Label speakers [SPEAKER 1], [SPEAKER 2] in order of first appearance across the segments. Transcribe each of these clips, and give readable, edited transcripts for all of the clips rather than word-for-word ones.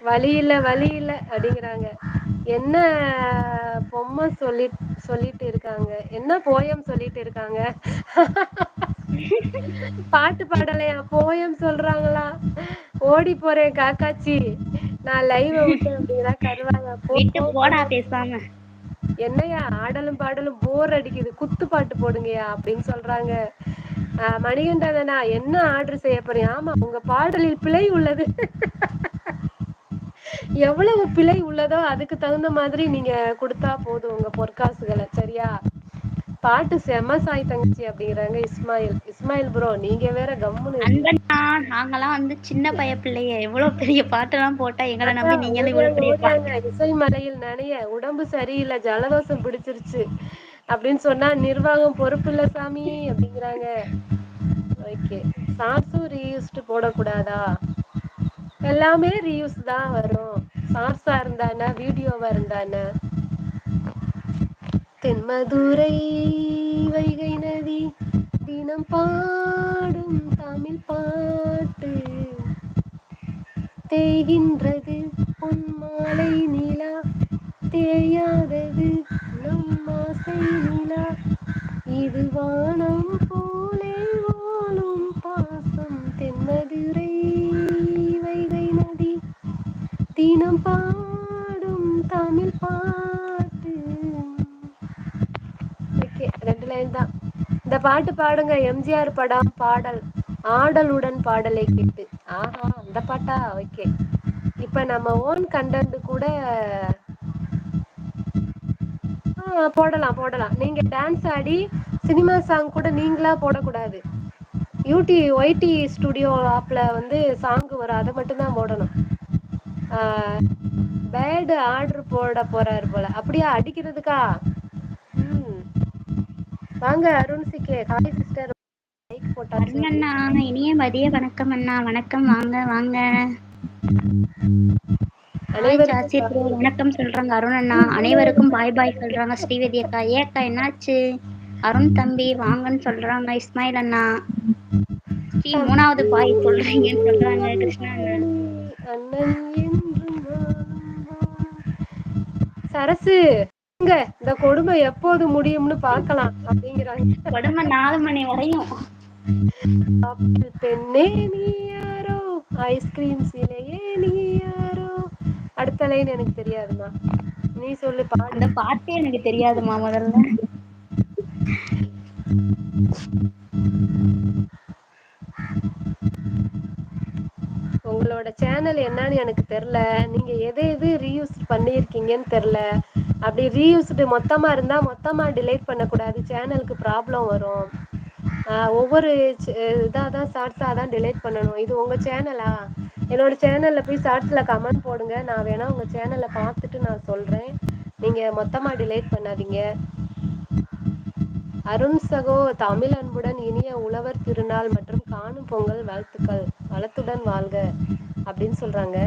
[SPEAKER 1] வழி இல்ல வழி இல்ல அப்படிங்கிறாங்க. என்ன பொம்மை சொல்லிட்டு இருக்காங்க, என்ன போயம் சொல்லிட்டு இருக்காங்க. பாட்டு பாடலையா, போயம் சொல்றாங்களா. ஓடி போறேன் காக்காச்சி, நான் லைவ விட்டேன் அப்படிங்கிறா கருவாங்க. போ
[SPEAKER 2] விட்டு
[SPEAKER 1] போ போ.
[SPEAKER 2] போடா பேசாம.
[SPEAKER 1] என்னையா ஆடலும் பாடலும் போர் அடிக்குது, குத்து பாட்டு போடுங்கயா அப்படின்னு சொல்றாங்க. மணிகண்டனா என்ன ஆர்டர் செய்ய போறீங்க? ஆமா, உங்க பாடலில் பிழை உள்ளது. எவ்வளவு பிழை உள்ளதோ அதுக்கு தகுந்த மாதிரி நீங்க கொடுத்தா போதும் உங்க பொற்காசுகளை, சரியா? பாட்டு செம சாய் தங்கச்சி அப்படிங்கிறாங்க இஸ்மாயில். இஸ்மாயில் ப்ரோ, நீங்க வேற கம்முன்னு இருக்கீங்க.
[SPEAKER 2] அன்பண்ணா, நாங்கெல்லாம் வந்து சின்ன பைய பிள்ளைய எவ்வளவு பெரிய பாட்டெல்லாம் போட்டா எங்களை நம்பி
[SPEAKER 1] அதான்
[SPEAKER 2] நீங்களும் இவ்வளவு
[SPEAKER 1] ஓடியாங்க
[SPEAKER 2] பெரிய
[SPEAKER 1] ஓடியாங்க,
[SPEAKER 2] பாட்டு.
[SPEAKER 1] இசை மலையில் நனைய உடம்பு சரியில்லை, ஜலதோஷம் பிடிச்சிருச்சு அப்படின்னு சொன்னா நிர்வாகம் பொறுப்பு இல்ல சாமி அப்படிங்கிறாங்க. ஓகே, சார்ஸும் ரீயூஸ்டு போடக்கூடாதா? எல்லாமே ரீயூஸ் தான் வரும். சார்ஸா இருந்தானே, வீடியோவா இருந்தானே. தென்மதுரை வைகை நதி தினம் பாடும் தமிழ் பாட்டு, தேய்கின்றது பொன்மாலை நிலா, தேயாதது நம் ஆசை நிலா, இது வானம் போலே வாழும் பாசம், தென்மதுரை வைகை நதி தினம் பாடும் தமிழ் பாட்டு. ஓகே, 2 லைன் தான். இந்த பாட்டு பாடுங்க, எம்ஜிஆர் படம் பாடல், ஆடலுடன் பாடலை கேட்டு. ஆஹா, அந்த பாட்டா? ஓகே. இப்ப நம்ம ஓன் கண்டென்ட் கூட போடலாம் போடலாம். நீங்க டான்ஸ் ஆடி சினிமா சாங் கூட நீங்களா போடக்கூடாது. ஒய்டி ஸ்டுடியோ ஆப்ல வந்து சாங் வரும், அதை மட்டும் தான் போடணும். பேர்டு ஆர்டர் போட போறாரு போல. அப்படியா, அடிக்கிறதுக்கா? வாங்க அருண் சிகே, ஹாய் சிஸ்டர். லைக் போட்டாச்சு.
[SPEAKER 2] அருணண்ணா, இனிய மதிய வணக்கம் அண்ணா. வணக்கம், வாங்க வாங்க. ஹாய்
[SPEAKER 1] அனைவருக்கும்
[SPEAKER 2] சாச்சி ப்ரோ, வணக்கம் சொல்றாங்க அருண் அண்ணா. அனைவருக்கும் பாய் பாய் சொல்றாங்க ஸ்ரீவதி அக்கா. ஏக்கா என்னாச்சு? அருண் தம்பி வாங்கன்னு சொல்றாங்க இஸ்மாயில் அண்ணா. ஸ்ரீ 3வது பாய் சொல்றீங்கன்னு சொல்றாங்க கிருஷ்ணா அண்ணா.
[SPEAKER 1] அண்ணன் என்றும் வாழும். சரசு, இந்த கொடுமை எப்போது முடியும்னு பார்க்கலாம் அப்படிங்கிறாங்க.
[SPEAKER 2] கொடுமை 4 மணி வரையும்.
[SPEAKER 1] பெண்ணே நீ யாரோ, ஐஸ்கிரீம் சிலையே நீ யாரோ. அடுத்த லைன் எனக்கு தெரியாதுமா, நீ சொல்லு பாடு.
[SPEAKER 2] அந்த பாட்டே எனக்கு தெரியாதுமா முதல்ல.
[SPEAKER 1] உங்களோட சேனல் என்னன்னு எனக்கு தெரியல, நீங்க எது எது ரீயூஸ் பண்ணியிருக்கீங்கன்னு தெரியல. அப்படி ரீயூஸ்டு மொத்தமா இருந்தா மொத்தமா டிலைட் பண்ணக்கூடாது, சேனலுக்கு ப்ராப்ளம் வரும். ஒவ்வொரு இதாதான் ஷார்ட்ஸா தான் டிலைட் பண்ணணும். இது உங்க சேனலா? என்னோட சேனல்ல போய் ஷார்ட்ஸ்ல கமெண்ட் போடுங்க, நான் வேணா உங்க சேனல்ல பார்த்துட்டு நான் சொல்றேன். நீங்க மொத்தமா டிலைட் பண்ணாதீங்க. அருண் சகோ, தமிழ் அன்புடன் இனிய உழவர் திருநாள் மற்றும் காணும் பொங்கல் வாழ்த்துக்கள், வளத்துடன் வாழ்க அப்படின்னு சொல்றாங்க.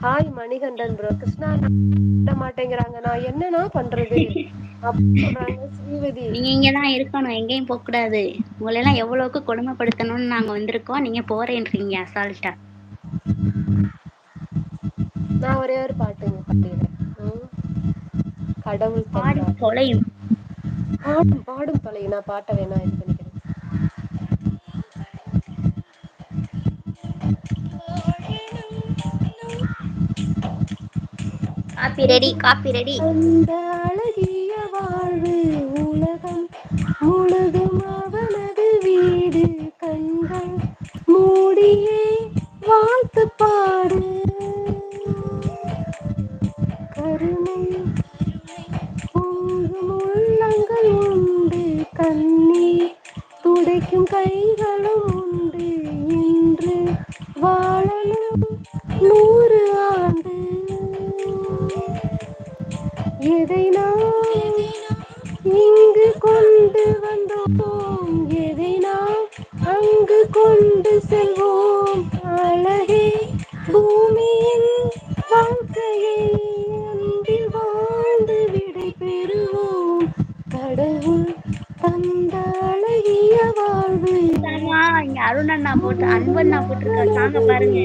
[SPEAKER 1] Hi Manikandan bro. கிருஷ்ணா மாட்டேங்கிறாங்க, நான் என்னன்னா பண்றது அப்படின்னு சொல்றாங்க ஸ்ரீவதி.
[SPEAKER 2] நீங்க இங்கதான் இருக்கணும், எங்கேயும் போக கூடாது. உங்களை எல்லாம் எவ்வளவுக்கு கொடுமைப்படுத்தணும்னு நாங்க வந்திருக்கோம், நீங்க போறேன்றீங்க அசால்ட்டா.
[SPEAKER 1] நான் ஒரே ஒரு பாட்டுங்க பாடுறேன். கடவுள்
[SPEAKER 2] பாடி
[SPEAKER 1] தந்தார்.
[SPEAKER 2] தொலையும்.
[SPEAKER 1] பாடும் தொலை, நான் பாட்டை வேணா இது பண்ணிக்கிறேன்.
[SPEAKER 2] Coffee ready, coffee ready.
[SPEAKER 1] அந்த அழகிய வாழ்வு உலகம் முழுதும் அவனது வீடு, கண்கள் மூடியே வாழ்த்து பாடு, கருணை பொங்கும் உள்ளங்கள் உண்டு, கண்ணீர் துடைக்கும் கைகளும் உண்டு, இன்று வாழணும் 100 ஆண்டு. எதை நாம் இங்கு கொண்டு வந்தோம், எதை நாம் அங்கு கொண்டு செல்வோம், அழகே பூமியின் வாழ்க்கையை அன்பில் வாழ்ந்து விடை பெறுவோம், கடவுள் தந்த அழகிய வாழ்வு.
[SPEAKER 2] இங்க அருண் அண்ணா போட்டு அன்பண்ணா போட்டிருக்க சாங்க பாருங்க.